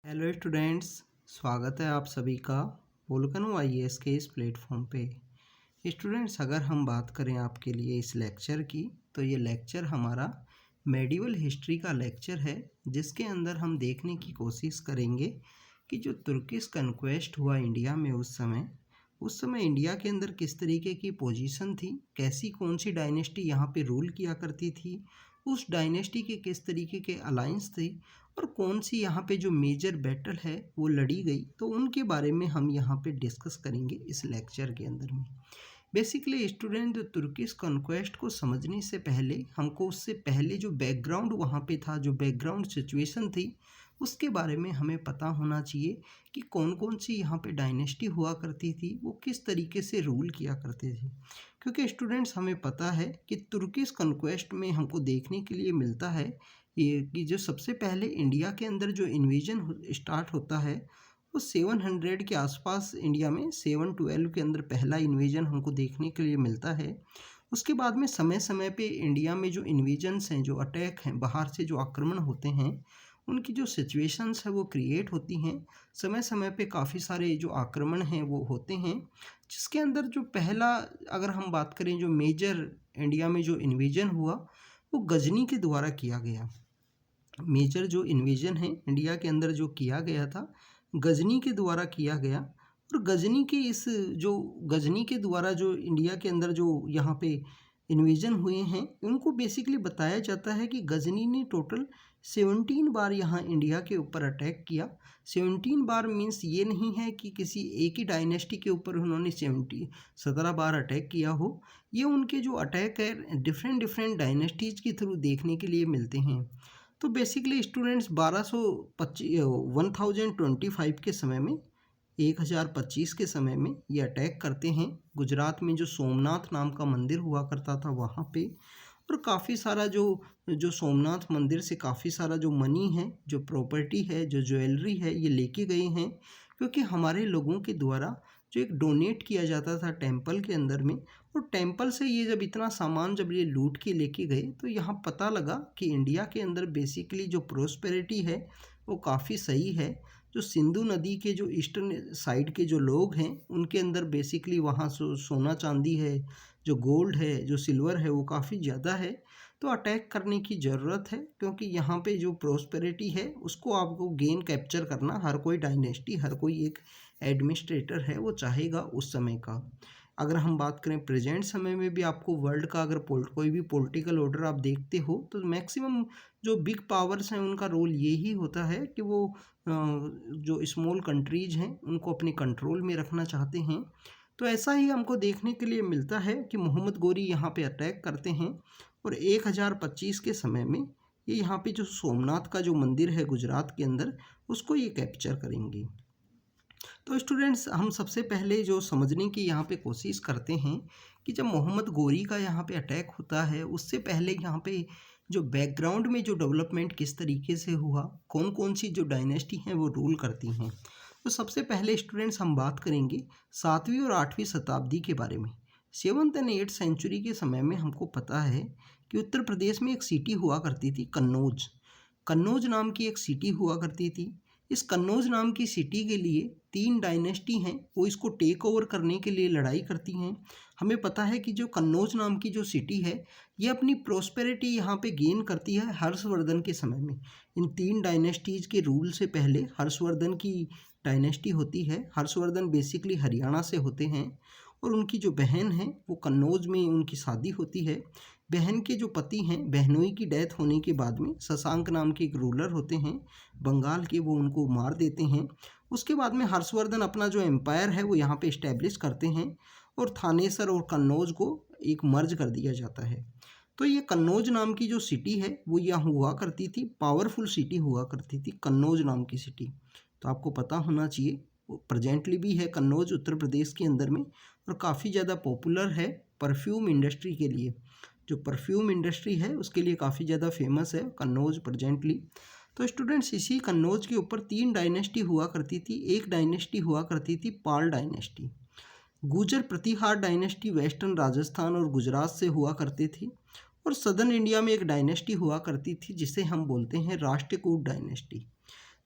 Hello students, स्वागत है आप सभी का वोल्केनो आईएएस के इस प्लेटफॉर्म पे। स्टूडेंट्स, अगर हम बात करें आपके लिए इस लेक्चर की, तो ये लेक्चर हमारा मेडिवल हिस्ट्री का लेक्चर है, जिसके अंदर हम देखने की कोशिश करेंगे कि जो तुर्किश कन्क्वेस्ट हुआ इंडिया में उस समय इंडिया के अंदर किस तरीके की पोजीशन थी, कैसी कौन सी डायनेस्टी यहाँ पे रूल किया करती थी, उस डायनेस्टी के किस तरीके के अलायंस थे और कौन सी यहाँ पे जो मेजर बैटल है वो लड़ी गई, तो उनके बारे में हम यहाँ पे डिस्कस करेंगे इस लेक्चर के अंदर में। बेसिकली स्टूडेंट, तुर्किश कॉन्क्वेस्ट को समझने से पहले हमको उससे पहले जो बैकग्राउंड वहाँ पे था, जो बैकग्राउंड सिचुएशन थी, उसके बारे में हमें पता होना चाहिए कि कौन कौन सी यहाँ पे डायनेस्टी हुआ करती थी, वो किस तरीके से रूल किया करते थे। क्योंकि स्टूडेंट्स, हमें पता है कि तुर्किश कॉन्क्वेस्ट में हमको देखने के लिए मिलता है ये कि जो सबसे पहले इंडिया के अंदर जो इन्वेजन स्टार्ट होता है वो 700 के आसपास इंडिया में 712 के अंदर पहला इन्वेजन हमको देखने के लिए मिलता है। उसके बाद में समय समय पे इंडिया में जो इन्वेजन्स हैं, जो अटैक हैं, बाहर से जो आक्रमण होते हैं, उनकी जो सिचुएशंस है वो क्रिएट होती हैं। समय समय पे काफ़ी सारे जो आक्रमण हैं वो होते हैं, जिसके अंदर जो पहला, अगर हम बात करें, जो मेजर इंडिया में जो इन्वेजन हुआ वो गजनी के द्वारा किया गया। मेजर जो इन्वेजन है इंडिया के अंदर जो किया गया था, गजनी के द्वारा किया गया। और गजनी के इस जो गजनी के द्वारा जो इंडिया के अंदर जो यहाँ पे इन्वेजन हुए हैं, उनको बेसिकली बताया जाता है कि गजनी ने टोटल 17 बार यहाँ इंडिया के ऊपर अटैक किया। 17 बार मीन्स ये नहीं है कि किसी एक ही डायनेस्टी के ऊपर उन्होंने 17 बार अटैक किया हो। ये उनके जो अटैक है डिफरेंट डिफरेंट डायनेस्टीज के थ्रू देखने के लिए मिलते हैं। तो बेसिकली स्टूडेंट्स, 1025 के समय में, 1025 के समय में ये अटैक करते हैं। गुजरात में जो सोमनाथ नाम का मंदिर हुआ करता था वहाँ पे, और काफ़ी सारा जो सोमनाथ मंदिर से काफ़ी सारा जो मनी है, जो प्रॉपर्टी है, जो ज्वेलरी है, ये लेके गए हैं। क्योंकि हमारे लोगों के द्वारा जो एक डोनेट किया जाता था टेंपल के अंदर में, और टेंपल से ये जब इतना सामान जब ये लूट के लेके गए, तो यहाँ पता लगा कि इंडिया के अंदर बेसिकली जो प्रोस्पेरिटी है वो काफ़ी सही है। जो सिंधु नदी के जो ईस्टर्न साइड के जो लोग हैं, उनके अंदर बेसिकली वहाँ सोना चांदी है, जो गोल्ड है, जो सिल्वर है, वो काफ़ी ज़्यादा है। तो अटैक करने की ज़रूरत है, क्योंकि यहाँ पे जो प्रोस्पेरिटी है उसको आपको गेन कैप्चर करना हर कोई डायनेस्टी, हर कोई एक एडमिनिस्ट्रेटर है वो चाहेगा उस समय का। अगर हम बात करें प्रेजेंट समय में भी, आपको वर्ल्ड का अगर कोई भी पॉलिटिकल ऑर्डर आप देखते हो, तो मैक्सिमम जो बिग पावर्स हैं उनका रोल यही होता है कि वो जो स्मॉल कंट्रीज हैं उनको अपने कंट्रोल में रखना चाहते हैं। तो ऐसा ही हमको देखने के लिए मिलता है कि मोहम्मद गोरी यहाँ पे अटैक करते हैं, और 1025 के समय में ये यहाँ पे जो सोमनाथ का जो मंदिर है गुजरात के अंदर, उसको ये कैप्चर करेंगे। तो स्टूडेंट्स, हम सबसे पहले जो समझने की यहाँ पे कोशिश करते हैं कि जब मोहम्मद गोरी का यहाँ पे अटैक होता है, उससे पहले यहाँ पे जो बैकग्राउंड में जो डेवलपमेंट किस तरीके से हुआ, कौन कौन सी जो डायनेस्टी हैं वो रूल करती हैं। तो सबसे पहले स्टूडेंट्स, हम बात करेंगे 7वीं और 8वीं शताब्दी के बारे में। 7th and 8th सेंचुरी के समय में हमको पता है कि उत्तर प्रदेश में एक सिटी हुआ करती थी, कन्नौज। कन्नौज नाम की एक सिटी हुआ करती थी। इस कन्नौज नाम की सिटी के लिए 3 डायनेस्टी हैं, वो इसको टेक ओवर करने के लिए लड़ाई करती हैं। हमें पता है कि जो कन्नौज नाम की जो सिटी है, ये अपनी प्रोस्पेरिटी यहाँ पे गेन करती है हर्षवर्धन के समय में। इन 3 डायनेस्टीज़ के रूल से पहले हर्षवर्धन की डायनेस्टी होती है। हर्षवर्धन बेसिकली हरियाणा से होते हैं, और उनकी जो बहन है वो कन्नौज में उनकी शादी होती है। बहन के जो पति हैं, बहनोई की डेथ होने के बाद में शशांक नाम के एक रूलर होते हैं बंगाल के, वो उनको मार देते हैं। उसके बाद में हर्षवर्धन अपना जो एम्पायर है वो यहाँ पे इस्टेब्लिश करते हैं, और थानेसर और कन्नौज को एक मर्ज कर दिया जाता है। तो ये कन्नौज नाम की जो सिटी है वो यहाँ हुआ करती थी, पावरफुल सिटी हुआ करती थी कन्नौज नाम की सिटी। तो आपको पता होना चाहिए, प्रेजेंटली भी है कन्नौज उत्तर प्रदेश के अंदर में, और काफ़ी ज़्यादा पॉपुलर है परफ्यूम इंडस्ट्री के लिए। जो परफ्यूम इंडस्ट्री है उसके लिए काफ़ी ज़्यादा फेमस है कन्नौज प्रेजेंटली। तो स्टूडेंट्स, इसी कन्नौज के ऊपर 3 डायनेस्टी हुआ करती थी। एक डायनेस्टी हुआ करती थी पाल डायनेस्टी। गुर्जर प्रतिहार डायनेस्टी वेस्टर्न राजस्थान और गुजरात से हुआ करती थी, और सदर्न इंडिया में एक डायनेस्टी हुआ करती थी जिसे हम बोलते हैं राष्ट्रकूट डायनेस्टी।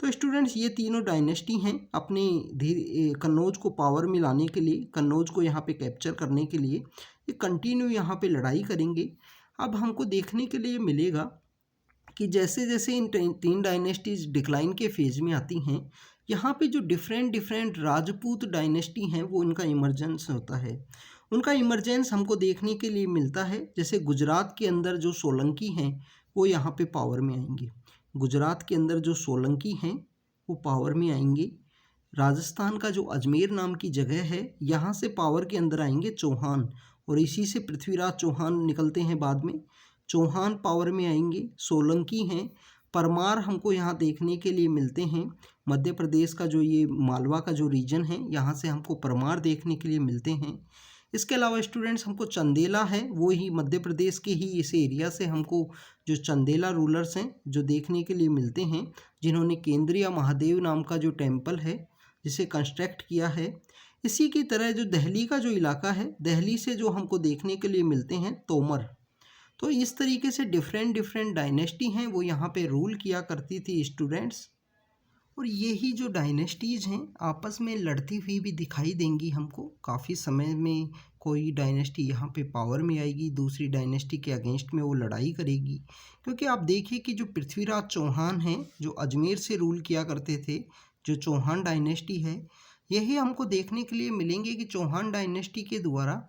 तो स्टूडेंट्स ये तीनों डायनेस्टी हैं अपने धीरे कन्नौज को पावर में लाने के लिए, कन्नौज को यहाँ पे कैप्चर करने के लिए ये कंटिन्यू यहाँ पे लड़ाई करेंगे। अब हमको देखने के लिए मिलेगा कि जैसे जैसे इन तीन डायनेस्टीज डिक्लाइन के फेज में आती हैं, यहाँ पे जो डिफरेंट डिफरेंट राजपूत डायनेस्टी हैं वो इनका इमरजेंस होता है। उनका इमरजेंस हमको देखने के लिए मिलता है। जैसे गुजरात के अंदर जो सोलंकी हैं वो यहाँ पे पावर में आएंगे। गुजरात के अंदर जो सोलंकी हैं वो पावर में आएंगे। राजस्थान का जो अजमेर नाम की जगह है यहाँ से पावर के अंदर आएंगे चौहान, और इसी से पृथ्वीराज चौहान निकलते हैं बाद में। चौहान पावर में आएंगे। सोलंकी हैं। परमार हमको यहाँ देखने के लिए मिलते हैं। मध्य प्रदेश का जो ये मालवा का जो रीजन है यहाँ से हमको परमार देखने के लिए मिलते हैं। इसके अलावा स्टूडेंट्स हमको चंदेला है, वो ही मध्य प्रदेश के ही इस एरिया से हमको जो चंदेला रूलर्स हैं जो देखने के लिए मिलते हैं, जिन्होंने केंद्रीय महादेव नाम का जो टेम्पल है जिसे कंस्ट्रक्ट किया है। इसी की तरह जो दिल्ली का जो इलाका है, दिल्ली से जो हमको देखने के लिए मिलते हैं तोमर। तो इस तरीके से डिफरेंट डिफरेंट डायनेस्टी हैं वो यहाँ पे रूल किया करती थी स्टूडेंट्स। और यही जो डायनेस्टीज हैं आपस में लड़ती हुई भी दिखाई देंगी हमको। काफ़ी समय में कोई डायनेस्टी यहाँ पे पावर में आएगी, दूसरी डायनेस्टी के अगेंस्ट में वो लड़ाई करेगी। क्योंकि आप देखिए कि जो पृथ्वीराज चौहान हैं जो अजमेर से रूल किया करते थे, जो चौहान डायनेस्टी है, यही हमको देखने के लिए मिलेंगे कि चौहान डायनेस्टी के द्वारा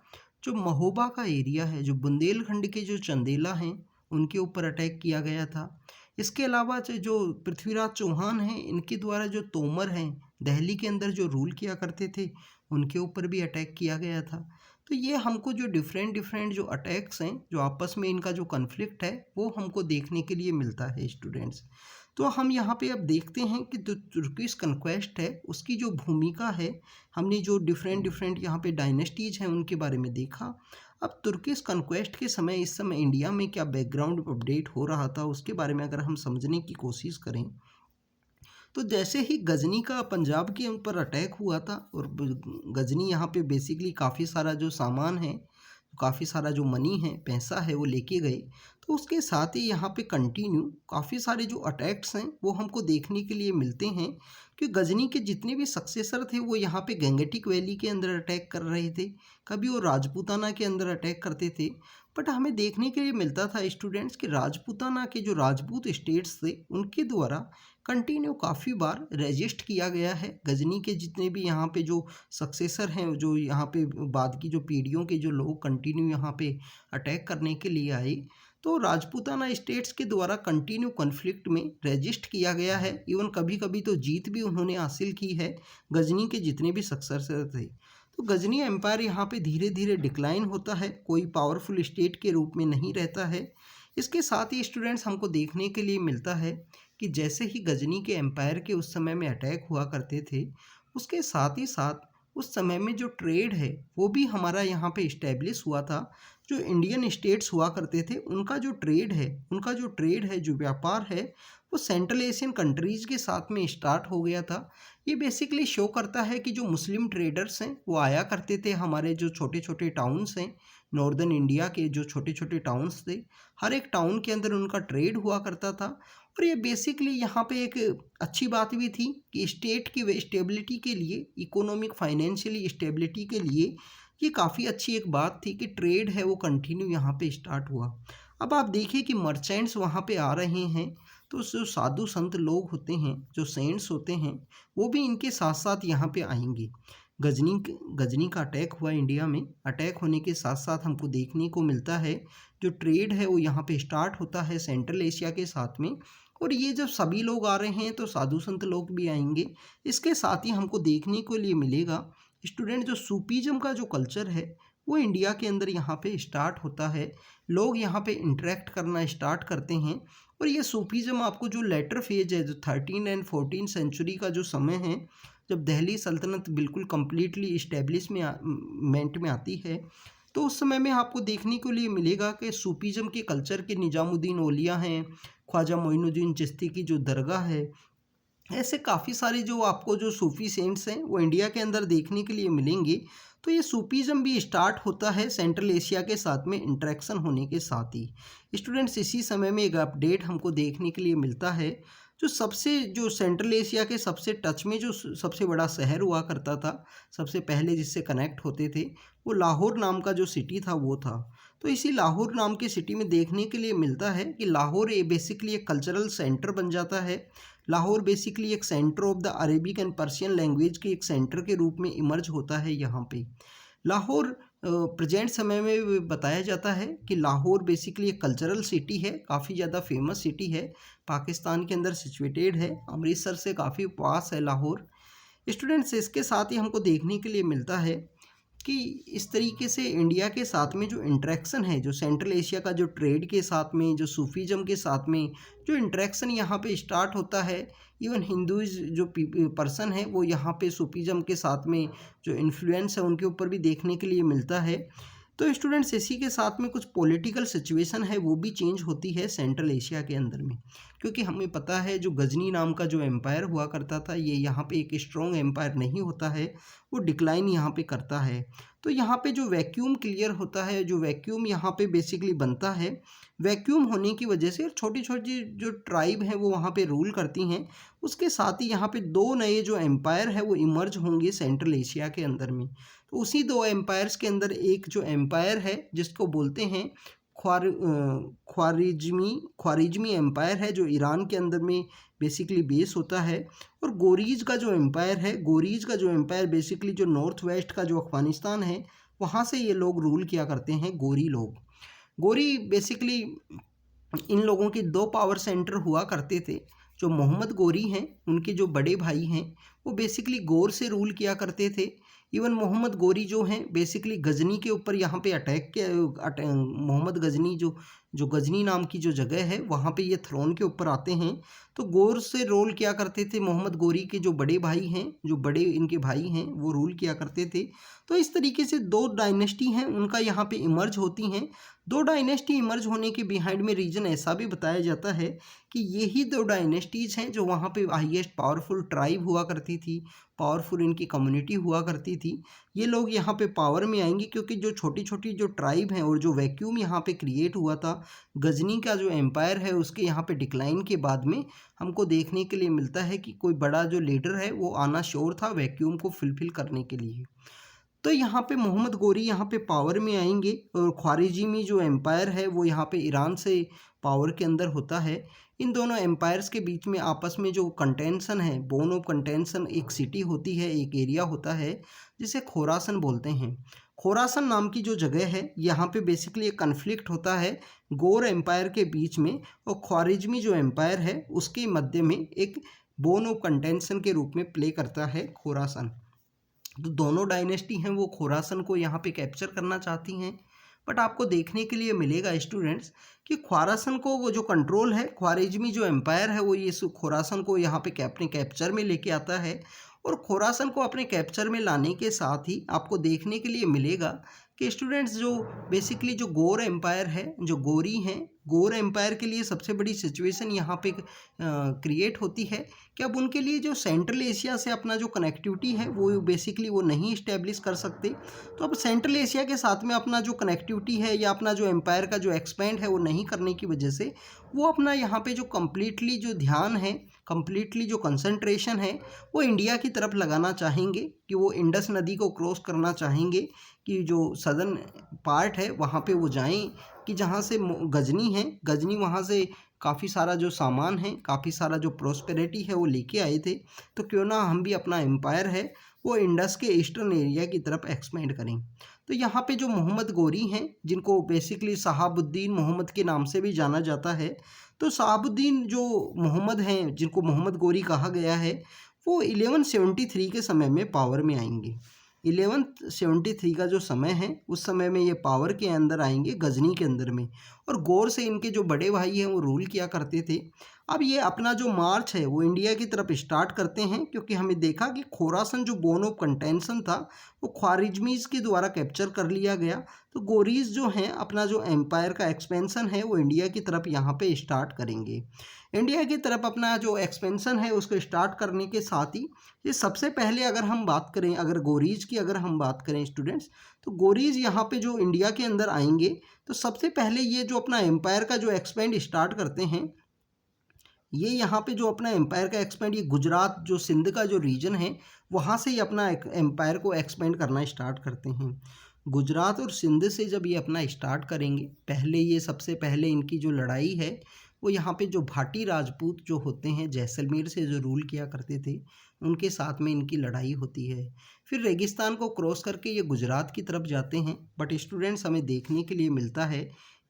जो महोबा का एरिया है, जो बुंदेलखंड के जो चंदेला हैं उनके ऊपर अटैक किया गया था। इसके अलावा जो पृथ्वीराज चौहान हैं इनके द्वारा जो तोमर हैं दिल्ली के अंदर जो रूल किया करते थे उनके ऊपर भी अटैक किया गया था। तो ये हमको जो डिफरेंट डिफरेंट जो अटैक्स हैं, जो आपस में इनका जो कन्फ्लिक्ट है वो हमको देखने के लिए मिलता है स्टूडेंट्स। तो हम यहाँ पे अब देखते हैं कि जो तुर्किश कन्क्वेस्ट है उसकी जो भूमिका है, हमने जो डिफरेंट डिफरेंट यहाँ पे डायनेस्टीज हैं उनके बारे में देखा। अब तुर्किश कन्क्वेस्ट के समय इस समय इंडिया में क्या बैकग्राउंड अपडेट हो रहा था उसके बारे में अगर हम समझने की कोशिश करें, तो जैसे ही गजनी का पंजाब के ऊपर अटैक हुआ था और गजनी यहाँ पे बेसिकली काफ़ी सारा जो सामान है, काफ़ी सारा जो मनी है, पैसा है, वो लेके गए। तो उसके साथ ही यहाँ पे कंटिन्यू काफ़ी सारे जो अटैक्स हैं वो हमको देखने के लिए मिलते हैं कि गजनी के जितने भी सक्सेसर थे वो यहाँ पे गंगेटिक वैली के अंदर अटैक कर रहे थे, कभी वो राजपूताना के अंदर अटैक करते थे। बट हमें देखने के लिए मिलता था स्टूडेंट्स कि राजपूताना के जो राजपूत स्टेट्स थे उनके द्वारा कंटिन्यू काफ़ी बार रेजिस्ट किया गया है। गजनी के जितने भी यहाँ पे जो सक्सेसर हैं, जो यहाँ पे बाद की जो पीढ़ियों के जो लोग कंटिन्यू यहाँ पे अटैक करने के लिए आए, तो राजपूताना स्टेट्स के द्वारा कंटिन्यू कॉन्फ्लिक्ट में रेजिस्ट किया गया है। इवन कभी कभी तो जीत भी उन्होंने हासिल की है गजनी के जितने भी सक्सेसर थे। तो गजनी एम्पायर यहाँ पे धीरे धीरे डिक्लाइन होता है, कोई पावरफुल स्टेट के रूप में नहीं रहता है। इसके साथ ही स्टूडेंट्स हमको देखने के लिए मिलता है कि जैसे ही गजनी के एम्पायर के उस समय में अटैक हुआ करते थे, उसके साथ ही साथ उस समय में जो ट्रेड है वो भी हमारा यहाँ पे इस्टेब्लिश हुआ था। जो इंडियन स्टेट्स हुआ करते थे उनका जो ट्रेड है, जो व्यापार है, वो सेंट्रल एशियन कंट्रीज़ के साथ में स्टार्ट हो गया था। ये बेसिकली शो करता है कि जो मुस्लिम ट्रेडर्स हैं वो आया करते थे हमारे जो छोटे छोटे टाउन्स हैं, नॉर्दर्न इंडिया के जो छोटे छोटे टाउन्स थे, हर एक टाउन के अंदर उनका ट्रेड हुआ करता था। और ये बेसिकली यहाँ पे एक अच्छी बात भी थी कि स्टेट की स्टेबिलिटी के लिए, इकोनॉमिक फाइनेंशियली स्टेबिलिटी के लिए ये काफ़ी अच्छी एक बात थी कि ट्रेड है वो कंटिन्यू यहाँ पे स्टार्ट हुआ। अब आप देखिए कि मर्चेंट्स वहाँ पे आ रहे हैं, तो जो साधु संत लोग होते हैं, जो सेंट्स होते हैं, वो भी इनके साथ साथ यहाँ पे आएंगे। गजनी का अटैक हुआ इंडिया में, अटैक होने के साथ साथ हमको देखने को मिलता है जो ट्रेड है वो यहाँ पे स्टार्ट होता है सेंट्रल एशिया के साथ में। और ये जब सभी लोग आ रहे हैं तो साधु संत लोग भी आएंगे। इसके साथ ही हमको देखने को लिए मिलेगा स्टूडेंट जो सूफीज़म का जो कल्चर है वो इंडिया के अंदर यहाँ पे स्टार्ट होता है। लोग यहाँ पे इंटरेक्ट करना स्टार्ट करते हैं। और ये सूफीज़म आपको जो लेटर फेज है, जो 13 एंड 14 सेंचुरी का जो समय है, जब दिल्ली सल्तनत बिल्कुल कम्प्लीटली इस्टेब्लिशमेंट में आती है, तो उस समय में आपको देखने को लिए मिलेगा कि सूफीज़म के कल्चर के निजामुद्दीन औलिया हैं, ख्वाजा मोइनुद्दीन चिश्ती की जो दरगाह है, ऐसे काफ़ी सारे जो आपको जो सूफ़ी सेंट्स हैं वो इंडिया के अंदर देखने के लिए मिलेंगे। तो ये सूफीज़म भी स्टार्ट होता है सेंट्रल एशिया के साथ में इंटरेक्शन होने के साथ ही। स्टूडेंट्स इसी समय में एक अपडेट हमको देखने के लिए मिलता है, जो सबसे जो सेंट्रल एशिया के सबसे टच में जो सबसे बड़ा शहर हुआ करता था, सबसे पहले जिससे कनेक्ट होते थे, वो लाहौर नाम का जो सिटी था वो था। तो इसी लाहौर नाम की सिटी में देखने के लिए मिलता है कि लाहौर ये बेसिकली एक कल्चरल सेंटर बन जाता है। लाहौर बेसिकली एक centre of the Arabic and Persian language के एक सेंटर के रूप में इमर्ज होता है यहाँ पे। लाहौर प्रेजेंट समय में बताया जाता है कि लाहौर बेसिकली एक कल्चरल सिटी है, काफ़ी ज़्यादा फेमस सिटी है, पाकिस्तान के अंदर सिचुएटेड है, अमृतसर से काफ़ी पास है लाहौर। स्टूडेंट्स, इसके साथ ही हमको देखने के लिए मिलता है कि इस तरीके से इंडिया के साथ में जो इंटरेक्शन है, जो सेंट्रल एशिया का जो ट्रेड के साथ में, जो सूफीज़म के साथ में जो इंटरेक्शन यहाँ पे स्टार्ट होता है, इवन हिंदूज़ जो पर्सन है वो यहाँ पे सूफीज़म के साथ में जो इन्फ्लुएंस है उनके ऊपर भी देखने के लिए मिलता है। तो स्टूडेंट्स, इसी के साथ में कुछ पॉलिटिकल सिचुएशन है वो भी चेंज होती है सेंट्रल एशिया के अंदर में, क्योंकि हमें पता है जो गजनी नाम का जो एम्पायर हुआ करता था ये यहाँ पे एक स्ट्रॉन्ग एम्पायर नहीं होता है, वो डिक्लाइन यहाँ पे करता है। तो यहाँ पे जो वैक्यूम क्लियर होता है, जो वैक्यूम यहाँ पे बेसिकली बनता है, वैक्यूम होने की वजह से छोटी छोटी जो ट्राइब हैं वो वहाँ पे रूल करती हैं। उसके साथ ही यहाँ पे दो नए जो एम्पायर है वो इमर्ज होंगे सेंट्रल एशिया के अंदर में। तो उसी दो एम्पायर्स के अंदर एक जो एम्पायर है जिसको बोलते हैं ख्वारिज्मी एम्पायर है, जो ईरान के अंदर में बेसिकली बेस होता है। और गोरीज का जो एम्पायर है, गोरीज का जो एम्पायर बेसिकली जो नॉर्थ वेस्ट का जो अफ़गानिस्तान है वहाँ से ये लोग रूल किया करते हैं, गोरी लोग। गोरी बेसिकली इन लोगों के दो पावर सेंटर हुआ करते थे। जो मोहम्मद गोरी हैं उनके जो बड़े भाई हैं वो बेसिकली गौर से रूल किया करते थे। इवन मोहम्मद गोरी जो हैं बेसिकली गजनी के ऊपर यहाँ पे अटैक किया, मोहम्मद गजनी जो गजनी नाम की जो जगह है वहाँ पे ये थ्रोन के ऊपर आते हैं। तो गौर से रूल किया करते थे। मोहम्मद गोरी के जो बड़े भाई हैं, जो बड़े इनके भाई हैं, वो रूल किया करते थे। तो इस तरीके से दो डायनेस्टी हैं उनका यहाँ पे इमर्ज होती हैं। दो डायनेस्टी इमर्ज होने के बिहाइंड में रीज़न ऐसा भी बताया जाता है कि यही दो डायनेस्टीज़ हैं जो वहाँ पे हाईएस्ट पावरफुल ट्राइब हुआ करती थी, पावरफुल इनकी कम्युनिटी हुआ करती थी। ये लोग यहाँ पे पावर में आएंगे क्योंकि जो छोटी छोटी जो ट्राइब हैं और जो वैक्यूम यहाँ पे क्रिएट हुआ था गजनी का जो एम्पायर है उसके यहाँ पे डिक्लाइन के बाद में हमको देखने के लिए मिलता है कि कोई बड़ा जो लीडर है वो आना श्योर था वैक्यूम को फुलफिल करने के लिए। तो यहाँ पे मोहम्मद गोरी यहाँ पे पावर में आएंगे और ख्वारिज़मी जो एम्पायर है वो यहाँ पे ईरान से पावर के अंदर होता है। इन दोनों एम्पायर्स के बीच में आपस में जो कंटेंशन है, बोन ऑफ कंटेंशन, एक सिटी होती है, एक एरिया होता है जिसे खोरासन बोलते हैं। खोरासन नाम की जो जगह है यहाँ पे बेसिकली एक कन्फ्लिक्ट होता है गौर एम्पायर के बीच में और ख्वारिज़मी जो एम्पायर है उसके मध्य में एक बोन ऑफ कंटेंशन के रूप में प्ले करता है खोरासन। तो दोनों डायनेस्टी हैं वो खोरासन को यहाँ पे कैप्चर करना चाहती हैं। बट आपको देखने के लिए मिलेगा स्टूडेंट्स कि खोरासन को वो जो कंट्रोल है, ख्वारिज़मी जो एम्पायर है वो ये खोरासन को यहाँ पे अपने कैप्चर में लेके आता है। और खोरासन को अपने कैप्चर में लाने के साथ ही आपको देखने के लिए मिलेगा कि स्टूडेंट्स जो बेसिकली जो गौर एम्पायर है, जो गोरी हैं, गौर एम्पायर के लिए सबसे बड़ी सिचुएशन यहाँ पे क्रिएट होती है कि अब उनके लिए जो सेंट्रल एशिया से अपना जो कनेक्टिविटी है वो बेसिकली वो नहीं इस्टेब्लिश कर सकते। तो अब सेंट्रल एशिया के साथ में अपना जो कनेक्टिविटी है या अपना जो एम्पायर का जो एक्सपेंड है वो नहीं करने की वजह से वो अपना यहाँ पे जो कम्प्लीटली जो ध्यान है, कम्प्लीटली जो कंसंट्रेशन है वो इंडिया की तरफ लगाना चाहेंगे कि वो इंडस नदी को क्रॉस करना चाहेंगे कि जो सदर्न पार्ट है वहाँ पे वो जाएं कि जहाँ से गजनी है, गजनी वहाँ से काफ़ी सारा जो सामान है, काफ़ी सारा जो प्रोस्पेरिटी है वो लेके आए थे। तो क्यों ना हम भी अपना एम्पायर है वो इंडस के ईस्टर्न एरिया की तरफ एक्सपेंड करें। तो यहाँ पे जो मोहम्मद गोरी हैं जिनको बेसिकली शहाबुद्दीन मोहम्मद के नाम से भी जाना जाता है, तो शहाबुद्दीन जो मोहम्मद हैं जिनको मोहम्मद गोरी कहा गया है वो 1173 के समय में पावर में आएंगे। 1173 का जो समय है उस समय में ये पावर के अंदर आएंगे गजनी के अंदर में। और गौर से इनके जो बड़े भाई हैं वो रूल किया करते थे। अब ये अपना जो मार्च है वो इंडिया की तरफ स्टार्ट करते हैं क्योंकि हमें देखा कि खोरासन जो बोन ऑफ कंटेंशन था वो ख्वारिज़मीज़ के द्वारा कैप्चर कर लिया गया। तो गोरीज जो हैं अपना जो एम्पायर का एक्सपेंसन है वो इंडिया की तरफ यहाँ पे स्टार्ट करेंगे। इंडिया की तरफ अपना जो एक्सपेंसन है उसको स्टार्ट करने के साथ ही ये सबसे पहले अगर हम बात करें, अगर गोरीज की अगर हम बात करें स्टूडेंट्स, तो गोरीज यहाँ पे जो इंडिया के अंदर आएंगे तो सबसे पहले ये जो अपना एम्पायर का जो एक्सपेंड स्टार्ट करते हैं ये यहाँ पे जो अपना एम्पायर का एक्सपेंड, ये गुजरात जो सिंध का जो रीजन है वहाँ से ही अपना एम्पायर को एक्सपेंड करना स्टार्ट करते हैं। गुजरात और सिंध से जब ये अपना स्टार्ट करेंगे, पहले ये सबसे पहले इनकी जो लड़ाई है वो यहाँ पे जो भाटी राजपूत जो होते हैं जैसलमेर से जो रूल किया करते थे उनके साथ में इनकी लड़ाई होती है। फिर रेगिस्तान को क्रॉस करके ये गुजरात की तरफ जाते हैं। बट स्टूडेंट्स, हमें देखने के लिए मिलता है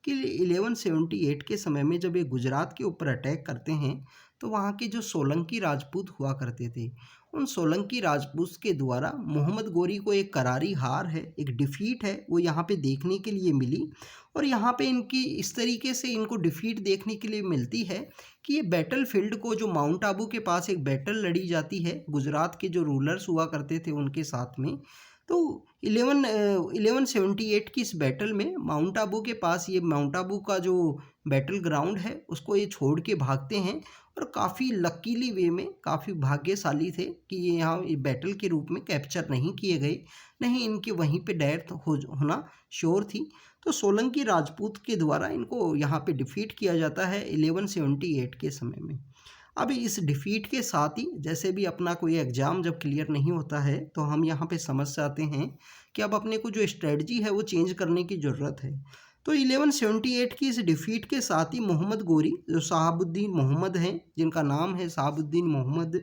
कि 1178 के समय में जब ये गुजरात के ऊपर अटैक करते हैं तो वहाँ के जो सोलंकी राजपूत हुआ करते थे, उन सोलंकी राजपूत के द्वारा मोहम्मद गोरी को एक करारी हार है, एक डिफीट है, वो यहाँ पे देखने के लिए मिली। और यहाँ पे इनकी इस तरीके से इनको डिफीट देखने के लिए मिलती है कि ये बैटल फील्ड को, जो माउंट आबू के पास एक बैटल लड़ी जाती है गुजरात के जो रूलर्स हुआ करते थे उनके साथ में, तो 1178 की इस बैटल में माउंट आबू के पास, ये माउंट आबू का जो बैटल ग्राउंड है उसको ये छोड़ के भागते हैं। और काफ़ी लकीली वे में, काफ़ी भाग्यशाली थे कि ये यहाँ बैटल के रूप में कैप्चर नहीं किए गए, नहीं इनकी वहीं पे डेथ होना श्योर थी। तो सोलंकी राजपूत के द्वारा इनको यहाँ पे डिफीट किया जाता है 1178 के समय में। अब इस डिफीट के साथ ही, जैसे भी अपना कोई एग्ज़ाम जब क्लियर नहीं होता है तो हम यहाँ पे समझ जाते हैं कि अब अपने को जो स्ट्रेटजी है वो चेंज करने की ज़रूरत है। तो 1178 की इस डिफीट के साथ ही मोहम्मद गोरी, जो शहाबुद्दीन मोहम्मद हैं, जिनका नाम है शहाबुद्दीन मोहम्मद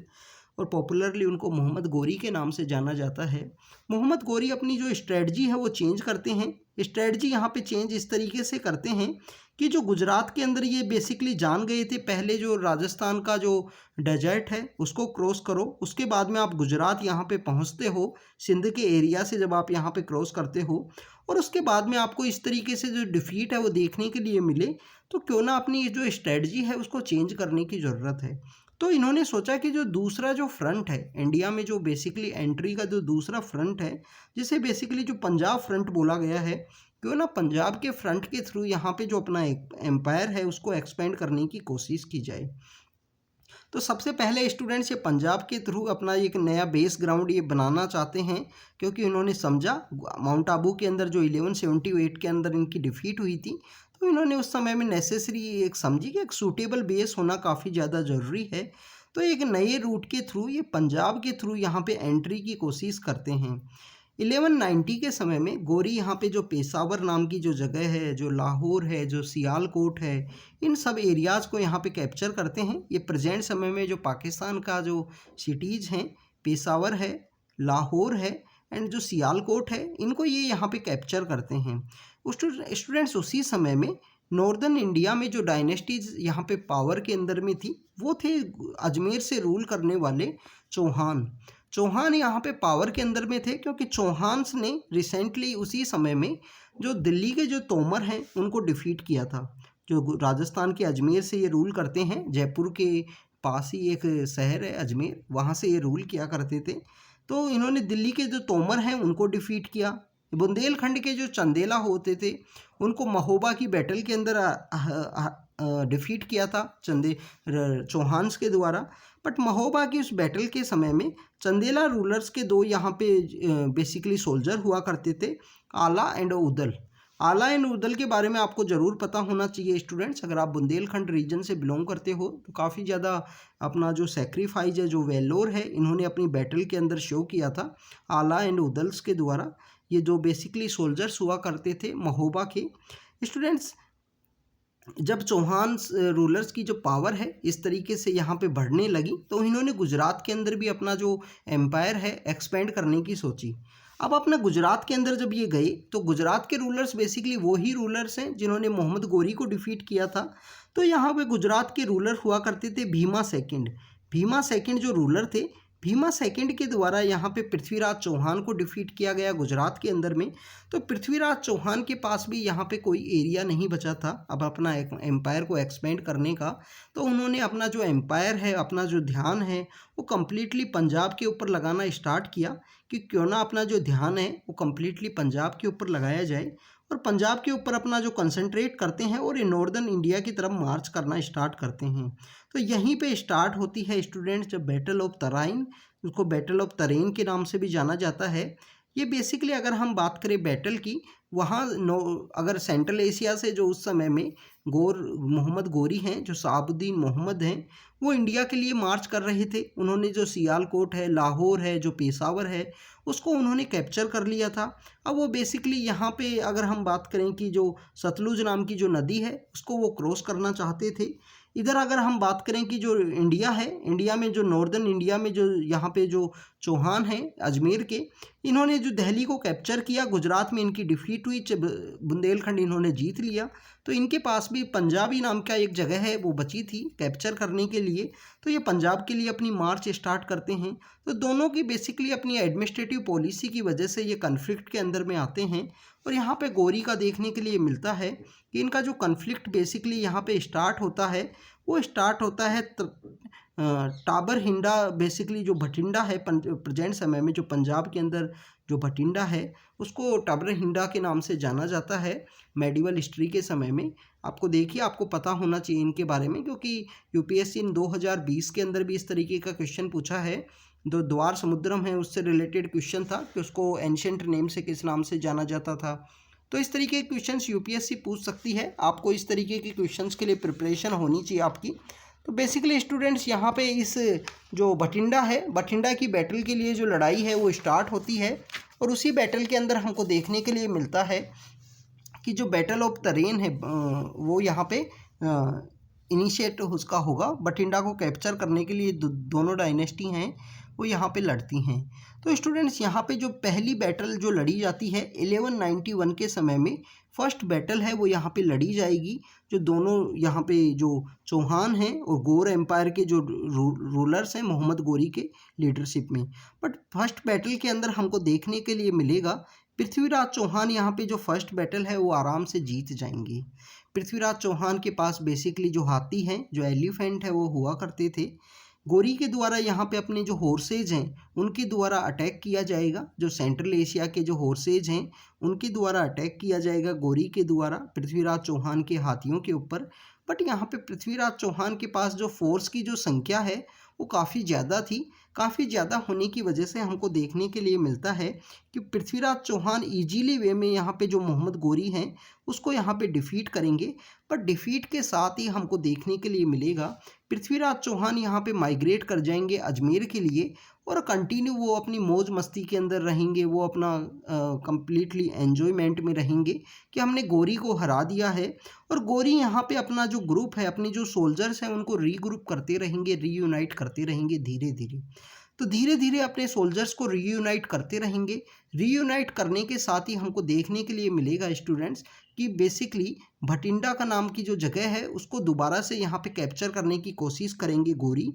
और पॉपुलरली उनको मोहम्मद गोरी के नाम से जाना जाता है, मोहम्मद गोरी अपनी जो स्ट्रेटजी है वो चेंज करते हैं। स्ट्रेटजी यहाँ पे चेंज इस तरीके से करते हैं कि जो गुजरात के अंदर ये बेसिकली जान गए थे, पहले जो राजस्थान का जो डेजर्ट है उसको क्रॉस करो, उसके बाद में आप गुजरात यहाँ पे पहुँचते हो, सिंध के एरिया से जब आप यहाँ पे क्रॉस करते हो और उसके बाद में आपको इस तरीके से जो डिफीट है वो देखने के लिए मिले, तो क्यों ना अपनी ये जो स्ट्रेटजी है उसको चेंज करने की ज़रूरत है। तो इन्होंने सोचा कि जो दूसरा जो फ्रंट है इंडिया में, जो बेसिकली एंट्री का जो दूसरा फ्रंट है, जिसे बेसिकली जो पंजाब फ्रंट बोला गया है, क्यों ना पंजाब के फ्रंट के थ्रू यहाँ पे जो अपना एक एम्पायर है उसको एक्सपेंड करने की कोशिश की जाए। तो सबसे पहले स्टूडेंट्स ये पंजाब के थ्रू अपना एक नया बेस ग्राउंड ये बनाना चाहते हैं, क्योंकि इन्होंने समझा माउंट आबू के अंदर जो 1178 के अंदर इनकी डिफीट हुई थी, तो इन्होंने उस समय में नेसेसरी एक समझी कि एक सूटेबल बेस होना काफ़ी ज़्यादा ज़रूरी है। तो एक नए रूट के थ्रू, ये पंजाब के थ्रू यहाँ पे एंट्री की कोशिश करते हैं। 1190 के समय में गोरी यहाँ पे जो पेशावर नाम की जो जगह है, जो लाहौर है, जो सियालकोट है, इन सब एरियाज़ को यहाँ पे कैप्चर करते हैं। ये प्रेजेंट समय में जो पाकिस्तान का जो सिटीज़ हैं, पेशावर है, लाहौर है एंड जो सियालकोट है, इनको ये यहाँ पे कैप्चर करते हैं। स्टूडेंट्स, उसी समय में नॉर्दर्न इंडिया में जो डायनेस्टीज यहाँ पे पावर के अंदर में थी वो थे अजमेर से रूल करने वाले चौहान यहाँ पे पावर के अंदर में थे, क्योंकि चौहान्स ने रिसेंटली उसी समय में जो दिल्ली के जो तोमर हैं उनको डिफीट किया था। जो राजस्थान के अजमेर से ये रूल करते हैं, जयपुर के पास ही एक शहर है अजमेर, वहाँ से ये रूल किया करते थे। तो इन्होंने दिल्ली के जो तोमर हैं उनको डिफीट किया। बुंदेलखंड के जो चंदेला होते थे उनको महोबा की बैटल के अंदर डिफीट किया था चौहान्स के द्वारा। बट महोबा की उस बैटल के समय में चंदेला रूलर्स के दो यहाँ पे बेसिकली सोल्जर हुआ करते थे, आला एंड उदल। आला एंड उदल के बारे में आपको ज़रूर पता होना चाहिए स्टूडेंट्स, अगर आप बुंदेलखंड रीजन से बिलोंग करते हो तो काफ़ी ज़्यादा अपना जो सेक्रीफाइस है, जो वेलोर है, इन्होंने अपनी बैटल के अंदर शो किया था आला एंड उदल्स के द्वारा। ये जो बेसिकली सोल्जर्स हुआ करते थे महोबा के। स्टूडेंट्स, जब चौहान रूलर्स की जो पावर है इस तरीके से यहाँ पे बढ़ने लगी, तो इन्होंने गुजरात के अंदर भी अपना जो एम्पायर है एक्सपेंड करने की सोची। अब अपना गुजरात के अंदर जब ये गए तो गुजरात के रूलर्स बेसिकली वो ही रूलर्स हैं जिन्होंने मोहम्मद गोरी को डिफीट किया था। तो यहाँ पे गुजरात के रूलर हुआ करते थे भीमा सेकंड जो रूलर थे, भीमा सेकंड के द्वारा यहाँ पे पृथ्वीराज चौहान को डिफीट किया गया गुजरात के अंदर में। तो पृथ्वीराज चौहान के पास भी यहाँ पे कोई एरिया नहीं बचा था अब अपना एम्पायर को एक्सपेंड करने का। तो उन्होंने अपना जो एम्पायर है, अपना जो ध्यान है वो कम्प्लीटली पंजाब के ऊपर लगाना स्टार्ट किया कि क्यों ना अपना जो ध्यान है वो कम्प्लीटली पंजाब के ऊपर लगाया जाए, और पंजाब के ऊपर अपना जो कंसंट्रेट करते हैं और ये नॉर्दर्न इंडिया की तरफ मार्च करना स्टार्ट करते हैं। तो यहीं पे स्टार्ट होती है स्टूडेंट्स जब बैटल ऑफ तराइन, उसको बैटल ऑफ तरेन के नाम से भी जाना जाता है। ये बेसिकली अगर हम बात करें बैटल की, वहाँ अगर सेंट्रल एशिया से जो उस समय में मोहम्मद गोरी हैं, जो शहाबुद्दीन मोहम्मद हैं, वो इंडिया के लिए मार्च कर रहे थे। उन्होंने जो सियालकोट है, लाहौर है, जो पेशावर है, उसको उन्होंने कैप्चर कर लिया था। अब वो बेसिकली यहाँ पे अगर हम बात करें कि जो सतलुज नाम की जो नदी है उसको वो क्रॉस करना चाहते थे। इधर अगर हम बात करें कि जो इंडिया है, इंडिया में जो नॉर्दर्न इंडिया में जो यहाँ पे जो चौहान हैं अजमेर के, इन्होंने जो दिल्ली को कैप्चर किया, गुजरात में इनकी डिफीट हुई, बुंदेलखंड इन्होंने जीत लिया। तो इनके पास भी पंजाबी नाम का एक जगह है वो बची थी कैप्चर करने के लिए। तो ये पंजाब के लिए अपनी मार्च स्टार्ट करते हैं। तो दोनों की बेसिकली अपनी एडमिनिस्ट्रेटिव पॉलिसी की वजह से ये कन्फ्लिक्ट के अंदर में आते हैं। और यहाँ पे गौरी का देखने के लिए मिलता है कि इनका जो कन्फ्लिक्ट बेसिकली यहाँ पे स्टार्ट होता है, वो स्टार्ट होता है टाबर हिंडा, बेसिकली जो भटिंडा है प्रेजेंट समय में जो पंजाब के अंदर जो भटिंडा है उसको टाबर हिंडा के नाम से जाना जाता है मेडिवल हिस्ट्री के समय में। आपको देखिए, आपको पता होना चाहिए इनके बारे में, क्योंकि यूपीएससी इन 2020 के अंदर भी इस तरीके का क्वेश्चन पूछा है। जो द्वार समुद्रम है उससे रिलेटेड क्वेश्चन था कि उसको एंशिएंट नेम से किस नाम से जाना जाता था। तो इस तरीके के क्वेश्चंस यूपीएससी पूछ सकती है। आपको इस तरीके के क्वेश्चंस के लिए प्रिपरेशन होनी चाहिए आपकी। तो बेसिकली स्टूडेंट्स यहाँ पे इस जो भटिंडा है, भटिंडा की बैटल के लिए जो लड़ाई है वो स्टार्ट होती है। और उसी बैटल के अंदर हमको देखने के लिए मिलता है कि जो बैटल ऑफ तरेन है वो यहाँ पे इनिशिएट उसका होगा। भटिंडा को कैप्चर करने के लिए दोनों डायनेस्टी हैं वो यहाँ पे लड़ती हैं। तो स्टूडेंट्स यहाँ पे जो पहली बैटल जो लड़ी जाती है 1191 के समय में, फर्स्ट बैटल है वो यहाँ पे लड़ी जाएगी। जो दोनों यहाँ पे जो चौहान हैं और गौर एम्पायर के जो रूलर्स हैं मोहम्मद गौरी के लीडरशिप में। बट फर्स्ट बैटल के अंदर हमको देखने के लिए मिलेगा पृथ्वीराज चौहान यहाँ पे जो फर्स्ट बैटल है वो आराम से जीत जाएंगे। पृथ्वीराज चौहान के पास बेसिकली जो हाथी हैं, जो एलिफेंट है वो हुआ करते थे। गौरी के द्वारा यहाँ पे अपने जो हॉर्सेज हैं उनके द्वारा अटैक किया जाएगा। जो सेंट्रल एशिया के जो हॉर्सेज हैं उनके द्वारा अटैक किया जाएगा गौरी के द्वारा पृथ्वीराज चौहान के हाथियों के ऊपर। बट यहाँ पे पृथ्वीराज चौहान के पास जो फोर्स की जो संख्या है वो काफ़ी ज़्यादा थी। काफ़ी ज़्यादा होने की वजह से हमको देखने के लिए मिलता है कि पृथ्वीराज चौहान इजीली वे में यहाँ पे जो मोहम्मद गौरी हैं उसको यहाँ पे डिफ़ीट करेंगे। पर डिफ़ीट के साथ ही हमको देखने के लिए मिलेगा पृथ्वीराज चौहान यहाँ पे माइग्रेट कर जाएंगे अजमेर के लिए और कंटिन्यू वो अपनी मौज मस्ती के अंदर रहेंगे। वो अपना कंप्लीटली एन्जॉयमेंट में रहेंगे कि हमने गौरी को हरा दिया है। और गौरी यहाँ पे अपना जो ग्रुप है, अपने जो सोल्जर्स हैं उनको रीग्रुप करते रहेंगे, रीयूनाइट करते रहेंगे धीरे धीरे। तो धीरे धीरे अपने सोल्जर्स को रीयूनाइट करते रहेंगे। रीयूनाइट करने के साथ ही हमको देखने के लिए मिलेगा स्टूडेंट्स कि बेसिकली भटिंडा का नाम की जो जगह है उसको दोबारा से यहाँ पे कैप्चर करने की कोशिश करेंगे गौरी।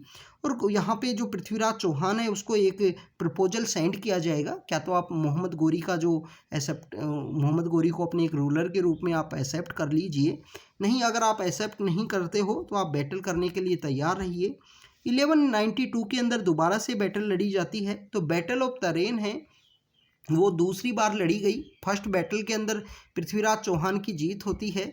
और यहाँ पे जो पृथ्वीराज चौहान है उसको एक प्रपोजल सेंड किया जाएगा, क्या तो आप मोहम्मद गौरी का जो मोहम्मद गौरी को अपने एक रूलर के रूप में आप एक्सेप्ट कर लीजिए। नहीं, अगर आप एक्सेप्ट नहीं करते हो तो आप बैटल करने के लिए तैयार रहिए। 1192 के अंदर दोबारा से बैटल लड़ी जाती है। तो बैटल ऑफ तरेन है वो दूसरी बार लड़ी गई। फर्स्ट बैटल के अंदर पृथ्वीराज चौहान की जीत होती है।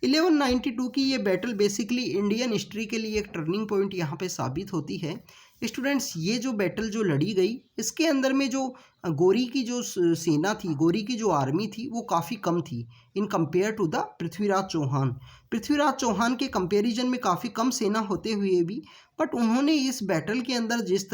1192 की ये बैटल बेसिकली इंडियन हिस्ट्री के लिए एक टर्निंग पॉइंट यहाँ पे साबित होती है। स्टूडेंट्स, ये जो बैटल जो लड़ी गई इसके अंदर में जो गौरी की जो सेना थी, गौरी की जो आर्मी थी वो काफ़ी कम थी in compare to the Prithviraj Chauhan. Prithviraj Chauhan के कंपैरिजन में काफ़ी कम सेना होते हुए भी बट उन्होंने इस बैटल के अंदर जिस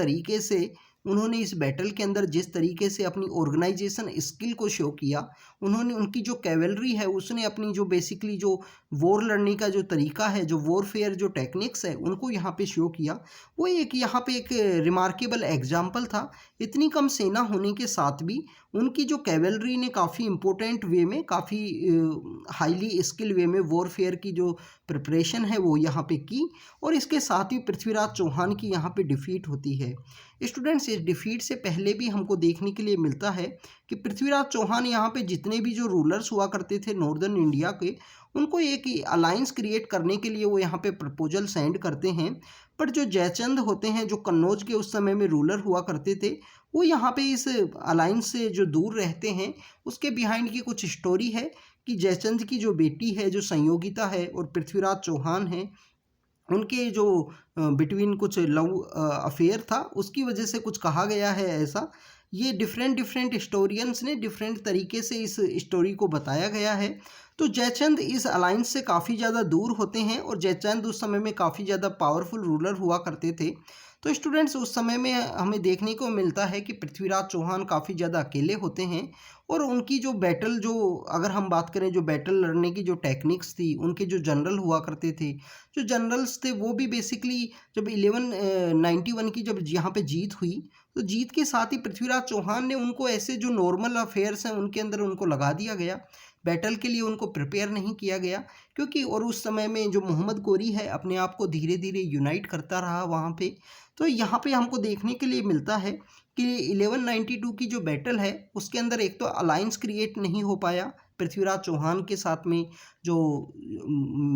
तरीके से अपनी ऑर्गेनाइजेशन स्किल को शो किया, उन्होंने उनकी जो कैवलरी है उसने अपनी जो बेसिकली जो वॉर लड़ने का जो तरीका है, जो वॉरफेयर जो टेक्निक्स है उनको यहाँ पे शो किया। वो एक यहाँ पे एक रिमार्केबल एग्जाम्पल था। इतनी कम सेना होने के साथ भी उनकी जो कैवलरी ने काफ़ी इम्पोर्टेंट वे में, काफ़ी हाईली स्किल वे में वॉरफेयर की जो प्रिपरेशन है वो यहाँ पे की। और इसके साथ ही पृथ्वीराज चौहान की यहाँ पे डिफ़ीट होती है। स्टूडेंट्स, इस डिफ़ीट से पहले भी हमको देखने के लिए मिलता है कि पृथ्वीराज चौहान यहाँ पे जितने भी जो रूलर्स हुआ करते थे नॉर्दर्न इंडिया के, उनको एक अलायंस क्रिएट करने के लिए वो यहाँ पे प्रपोजल सेंड करते हैं। पर जो जयचंद होते हैं, जो कन्नौज के उस समय में रूलर हुआ करते थे, वो यहाँ पे इस अलायंस से जो दूर रहते हैं। उसके बिहाइंड की कुछ स्टोरी है कि जयचंद की जो बेटी है, जो संयोगिता है, और पृथ्वीराज चौहान है, उनके जो बिटवीन कुछ लव अफेयर था, उसकी वजह से कुछ कहा गया है ऐसा। ये डिफरेंट डिफरेंट हिस्टोरियंस ने डिफरेंट तरीके से इस स्टोरी को बताया गया है। तो जयचंद इस अलायंस से काफ़ी ज़्यादा दूर होते हैं और जयचंद उस समय में काफ़ी ज़्यादा पावरफुल रूलर हुआ करते थे। तो स्टूडेंट्स उस समय में हमें देखने को मिलता है कि पृथ्वीराज चौहान काफ़ी ज़्यादा अकेले होते हैं और उनकी जो बैटल, जो अगर हम बात करें जो बैटल लड़ने की जो टेक्निक्स थी, उनके जो जनरल हुआ करते थे, जो जनरल्स थे वो भी बेसिकली जब 1191 की जब यहाँ पे जीत हुई, तो जीत के साथ ही पृथ्वीराज चौहान ने उनको ऐसे जो नॉर्मल अफेयर्स हैं उनके अंदर उनको लगा दिया गया, बैटल के लिए उनको प्रिपेयर नहीं किया गया। क्योंकि और उस समय में जो मोहम्मद गोरी है अपने आप को धीरे धीरे यूनाइट करता रहा वहाँ पे। तो यहाँ पे हमको देखने के लिए मिलता है कि 1192 की जो बैटल है उसके अंदर एक तो अलायंस क्रिएट नहीं हो पाया पृथ्वीराज चौहान के साथ में, जो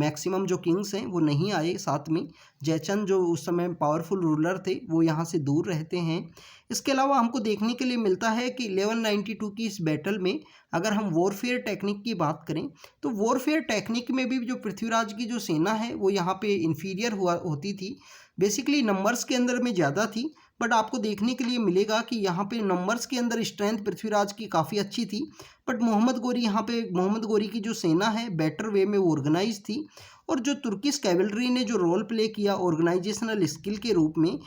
मैक्सिमम जो किंग्स हैं वो नहीं आए साथ में। जयचंद जो उस समय पावरफुल रूलर थे वो यहाँ से दूर रहते हैं। इसके अलावा हमको देखने के लिए मिलता है कि 1192 की इस बैटल में अगर हम वॉरफेयर टेक्निक की बात करें तो वॉरफेयर टेक्निक में भी जो पृथ्वीराज की जो सेना है वो यहाँ पे इन्फीरियर हुआ होती थी। बेसिकली नंबर्स के अंदर में ज़्यादा थी, बट आपको देखने के लिए मिलेगा कि यहाँ पे नंबर्स के अंदर स्ट्रेंथ पृथ्वीराज की काफ़ी अच्छी थी। बट मोहम्मद गोरी यहाँ पे मोहम्मद गोरी की जो सेना है बेटर वे में ऑर्गेनाइज थी। और जो तुर्किश कैवलरी ने जो रोल प्ले किया ऑर्गेनाइजेशनल स्किल के रूप में,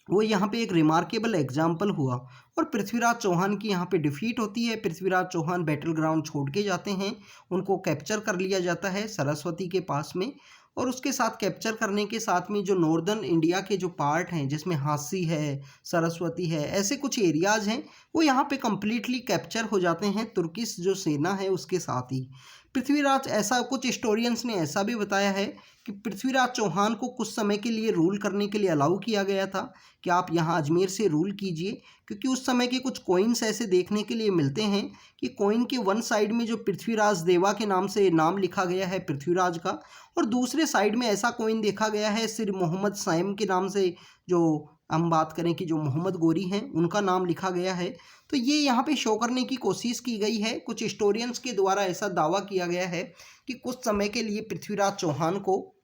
वो यहाँ पे एक रिमार्केबल एग्जाम्पल हुआ। और पृथ्वीराज चौहान की यहाँ पे डिफीट होती है। पृथ्वीराज चौहान बैटल ग्राउंड छोड़ के जाते हैं, उनको कैप्चर कर लिया जाता है सरस्वती के पास में। और उसके साथ कैप्चर करने के साथ में जो नॉर्दर्न इंडिया के जो पार्ट हैं जिसमें हांसी है, सरस्वती है, ऐसे कुछ एरियाज हैं वो यहाँ पे कम्प्लीटली कैप्चर हो जाते हैं तुर्किश जो सेना है उसके साथ ही। पृथ्वीराज, ऐसा कुछ हिस्टोरियंस ने ऐसा भी बताया है कि पृथ्वीराज चौहान को कुछ समय के लिए रूल करने के लिए अलाउ किया गया था कि आप यहाँ अजमेर से रूल कीजिए। क्योंकि उस समय के कुछ कॉइन्स ऐसे देखने के लिए मिलते हैं कि कॉइन के वन साइड में जो पृथ्वीराज देवा के नाम से नाम लिखा गया है पृथ्वीराज का, और दूसरे साइड में ऐसा कॉइन देखा गया है सिर मोहम्मद साइम के नाम से, जो हम बात करें कि जो मोहम्मद गोरी हैं उनका नाम लिखा गया है। तो ये यहाँ पे शो करने की कोशिश की गई है, कुछ हिस्टोरियंस के द्वारा ऐसा दावा किया गया है कि कुछ समय के लिए पृथ्वीराज चौहान को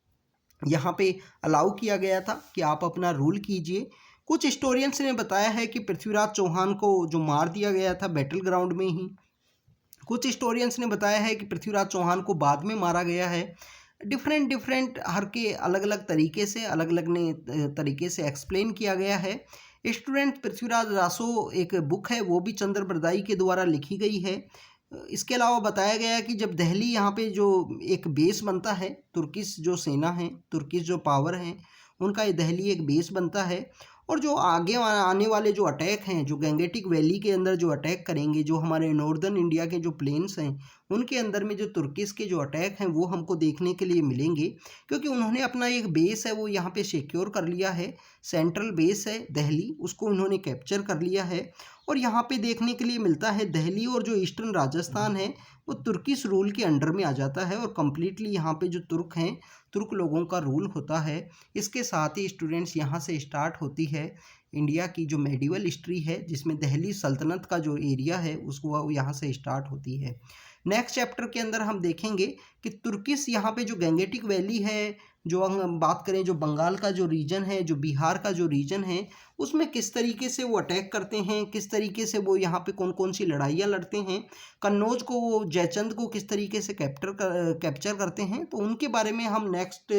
यहाँ पे अलाउ किया गया था कि आप अपना रूल कीजिए। कुछ हिस्टोरियंस ने बताया है कि पृथ्वीराज चौहान को जो मार दिया गया था बैटल ग्राउंड में ही। कुछ हिस्टोरियंस ने बताया है कि पृथ्वीराज चौहान को बाद में मारा गया है। डिफरेंट डिफरेंट हर के अलग अलग तरीके से अलग अलग ने तरीके से एक्सप्लेन किया गया है। स्टूडेंट, पृथ्वीराज रासो एक बुक है वो भी चंद्र बरदाई के द्वारा लिखी गई है। इसके अलावा बताया गया है कि जब दिल्ली यहाँ पे जो एक बेस बनता है, तुर्किश जो सेना है, तुर्किश जो पावर है, उनका ये दिल्ली एक बेस बनता है। और जो आगे आने वाले जो अटैक हैं, जो गंगेटिक वैली के अंदर जो अटैक करेंगे, जो हमारे नॉर्दर्न इंडिया के जो प्लेन्स हैं उनके अंदर में जो तुर्किश के जो अटैक हैं वो हमको देखने के लिए मिलेंगे। क्योंकि उन्होंने अपना एक बेस है वो यहाँ पे सिक्योर कर लिया है, सेंट्रल बेस है दिल्ली, उसको उन्होंने कैप्चर कर लिया है। और यहाँ पे देखने के लिए मिलता है दिल्ली और जो ईस्टर्न राजस्थान है वो तुर्किश रूल के अंडर में आ जाता है और कम्प्लीटली यहाँ पे जो तुर्क हैं, तुर्क लोगों का रूल होता है। इसके साथ ही स्टूडेंट्स यहाँ से स्टार्ट होती है इंडिया की जो मेडिवल हिस्ट्री है, जिसमें दिल्ली सल्तनत का जो एरिया है उसको वो यहाँ से स्टार्ट होती है। नेक्स्ट चैप्टर के अंदर हम देखेंगे कि तुर्किश यहाँ पे जो गंगेटिक वैली है, जो हम बात करें जो बंगाल का जो रीजन है, जो बिहार का जो रीजन है, उसमें किस तरीके से वो अटैक करते हैं, किस तरीके से वो यहाँ पे कौन कौन सी लड़ाइयाँ लड़ते हैं, कन्नौज को वो जयचंद को किस तरीके से कैप्चर करते हैं, तो उनके बारे में हम नेक्स्ट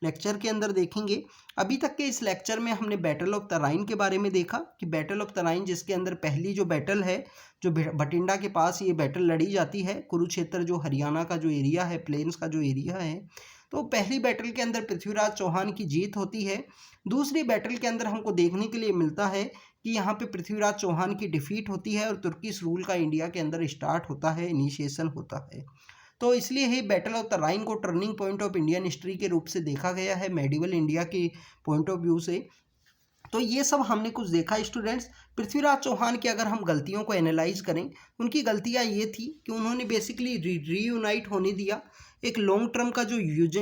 लेक्चर के अंदर देखेंगे। अभी तक के इस लेक्चर में हमने बैटल ऑफ तराइन के बारे में देखा कि बैटल ऑफ तराइन जिसके अंदर पहली जो बैटल है जो बठिंडा के पास ये बैटल लड़ी जाती है, कुरुक्षेत्र जो हरियाणा का जो एरिया है, प्लेन्स का जो एरिया है, तो पहली बैटल के अंदर पृथ्वीराज चौहान की जीत होती है। दूसरी बैटल के अंदर हमको देखने के लिए मिलता है कि यहाँ पे पृथ्वीराज चौहान की डिफीट होती है और तुर्किश रूल का इंडिया के अंदर स्टार्ट होता है, इनिशिएशन होता है। तो इसलिए ही बैटल ऑफ तराइन को turning point of Indian history के रूप से देखा गया है, मेडिवल इंडिया के पॉइंट ऑफ व्यू से। तो ये सब हमने कुछ देखा स्टूडेंट्स। पृथ्वीराज चौहान की अगर हम गलतियों को एनालाइज करें, उनकी गलतियाँ ये थी कि उन्होंने बेसिकली रीयूनाइट होने दिया, एक लॉन्ग टर्म का जो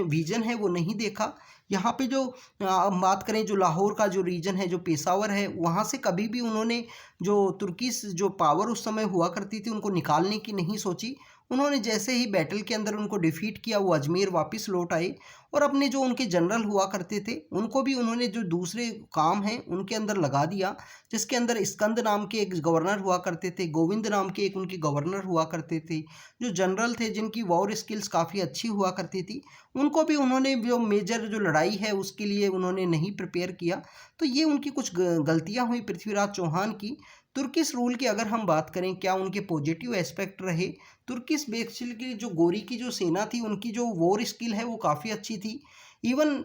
विजन है वो नहीं देखा। यहाँ पे जो हम बात करें जो लाहौर का जो रीजन है, जो पेशावर है, वहाँ से कभी भी उन्होंने जो तुर्किश जो पावर उस समय हुआ करती थी उनको निकालने की नहीं सोची। उन्होंने जैसे ही बैटल के अंदर उनको डिफीट किया वो अजमेर वापस लौट आए और अपने जो उनके जनरल हुआ करते थे उनको भी उन्होंने जो दूसरे काम हैं उनके अंदर लगा दिया, जिसके अंदर स्कंद नाम के एक गवर्नर हुआ करते थे, गोविंद नाम के एक उनके गवर्नर हुआ करते थे। जो जनरल थे जिनकी वॉर स्किल्स काफ़ी अच्छी हुआ करती थी, उनको भी उन्होंने जो मेजर जो लड़ाई है उसके लिए उन्होंने नहीं प्रिपेयर किया। तो ये उनकी कुछ गलतियाँ हुई पृथ्वीराज चौहान की। तुर्किश रूल की अगर हम बात करें क्या उनके पॉजिटिव एस्पेक्ट रहे, तुर्किश बेसिकली जो गोरी की जो सेना थी उनकी जो वॉर स्किल है वो काफ़ी अच्छी थी। इवन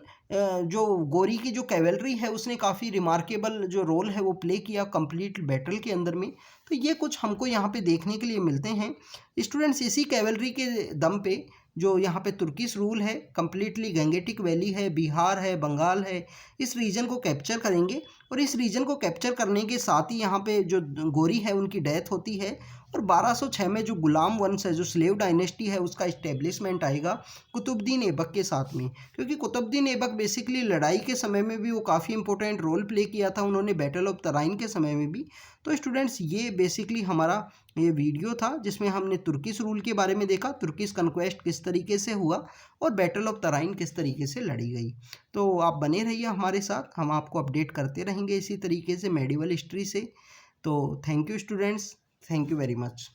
जो गोरी की जो कैवेलरी है उसने काफ़ी रिमार्केबल जो रोल है वो प्ले किया कंप्लीट बैटल के अंदर में। तो ये कुछ हमको यहाँ पे देखने के लिए मिलते हैं। स्टूडेंट्स इसी कैवेलरी के दम पे जो यहाँ पे तुर्किश रूल है, कंप्लीटली गंगेटिक वैली है, बिहार है, बंगाल है, इस रीजन को कैप्चर करेंगे। और इस रीजन को कैप्चर करने के साथ ही यहाँ पे जो गोरी है उनकी डेथ होती है। और 1206 में जो गुलाम वंश है, जो स्लेव डायनेस्टी है, उसका इस्टेब्लिशमेंट आएगा कुतुबुद्दीन ऐबक के साथ में। क्योंकि कुतुबुद्दीन ऐबक बेसिकली लड़ाई के समय में भी वो काफ़ी इंपॉर्टेंट रोल प्ले किया था उन्होंने, बैटल ऑफ तराइन के समय में भी। तो स्टूडेंट्स ये बेसिकली हमारा ये वीडियो था जिसमें हमने तुर्किश रूल के बारे में देखा, तुर्किश कन्क्वेस्ट किस तरीके से हुआ और बैटल ऑफ तराइन किस तरीके से लड़ी गई। तो आप बने रहिए हमारे साथ, हम आपको अपडेट करते रहेंगे इसी तरीके से मेडिवल हिस्ट्री से। तो thank you students, thank you very much.